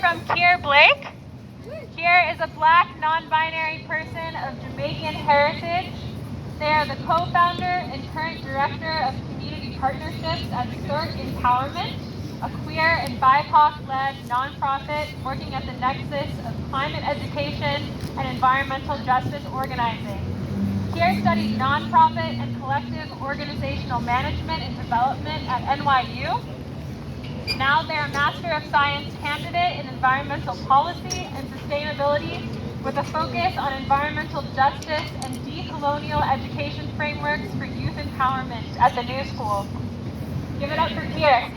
from Kier Blake. Kier is a Black non-binary person of Jamaican heritage. They are the co-founder and current director of community partnerships at Cirque Empowerment, a queer and BIPOC-led nonprofit working at the nexus of climate education and environmental justice organizing. Kier studied nonprofit and collective organizational management and development at NYU. Now they're a Master of Science candidate in environmental policy and sustainability with a focus on environmental justice and decolonial education frameworks for youth empowerment at the New School. Give it up for Kier.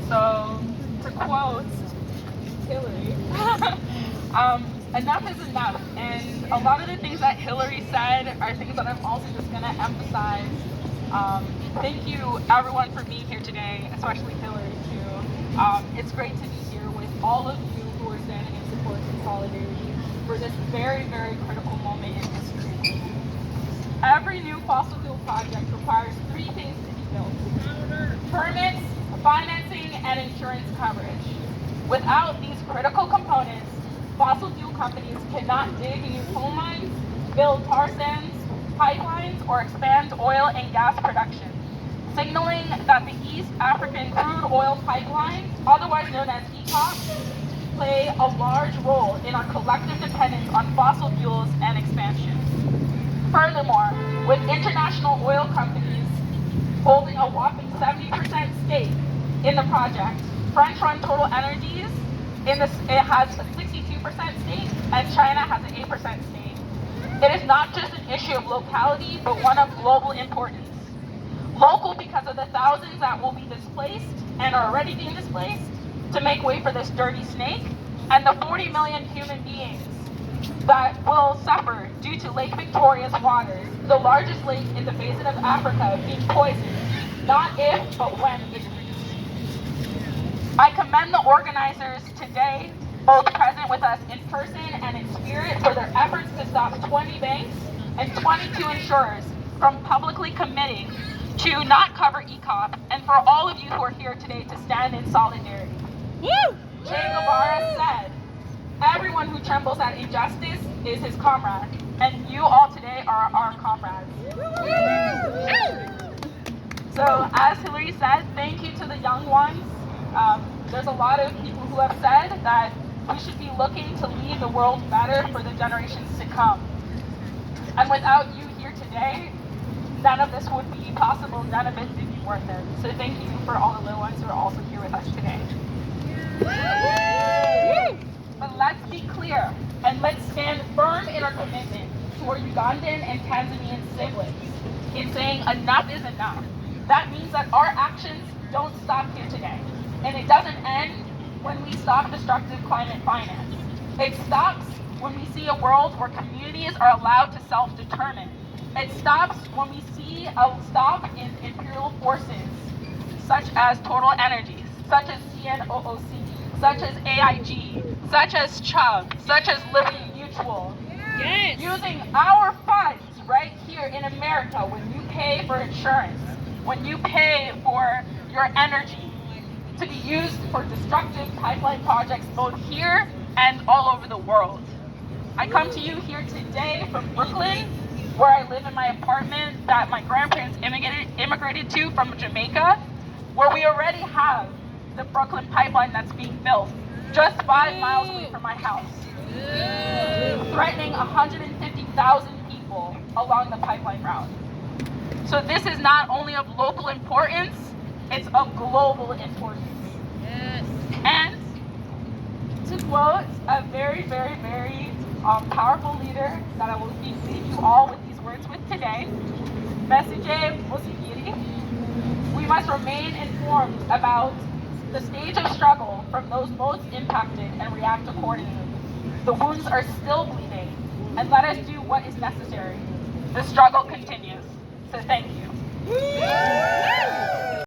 So, to quote Hillary, enough is enough. And a lot of the things that Hillary said are things that I'm also just going to emphasize. Thank you, everyone, for being here today, especially Hillary, too. It's great to be here with all of you who are standing in support and solidarity for this very, very critical moment in history. Every new fossil fuel project requires three things to be built: permits, financing, and insurance coverage. Without these critical components, fossil fuel companies cannot dig new coal mines, build tar sands, pipelines, or expand oil and gas production, signaling that the East African crude oil pipeline, otherwise known as EACOP, play a large role in our collective dependence on fossil fuels and expansion. Furthermore, with international oil companies holding a whopping 70% stake in the project, French-run Total Energies it has a 62% stake, and China has an 8% stake. It is not just an issue of locality, but one of global importance. Local because of the thousands that will be displaced and are already being displaced to make way for this dirty snake, and the 40 million human beings that will suffer due to Lake Victoria's waters, the largest lake in the basin of Africa, being poisoned, not if, but when it is reached. I commend the organizers today, both present with us in person and in spirit, for their efforts to stop 20 banks and 22 insurers from publicly committing to not cover EACOP, and for all of you who are here today to stand in solidarity. Woo! Che Guevara said, "Everyone who trembles at injustice is his comrade," and you all today are our comrades. So, as Hillary said, thank you to the young ones. There's a lot of people who have said that we should be looking to leave the world better for the generations to come. And without you here today, none of this would be possible, none of it would be worth it. So thank you for all the little ones who are also here with us today. But let's be clear, and let's stand firm in our commitment to our Ugandan and Tanzanian siblings in saying enough is enough. That means that our actions don't stop here today. And it doesn't end when we stop destructive climate finance. It stops when we see a world where communities are allowed to self-determine. It stops when we see a stop in imperial forces, such as Total Energies, such as CNOOC, such as AIG, such as Chubb, such as Liberty Mutual, using our funds right here in America when you pay for insurance, when you pay for your energy, to be used for destructive pipeline projects both here and all over the world. I come to you here today from Brooklyn, where I live in my apartment that my grandparents immigrated to from Jamaica, where we already have the Brooklyn pipeline that's being built just 5 miles away from my house, threatening 150,000 people along the pipeline route. So this is not only of local importance, it's of global importance. Yes. And to quote a very, very, very powerful leader that I will leave you all with these words with today, Besigye Musigiri, we must remain informed about the stage of struggle from those most impacted and react accordingly. The wounds are still bleeding, and let us do what is necessary. The struggle continues. So thank you.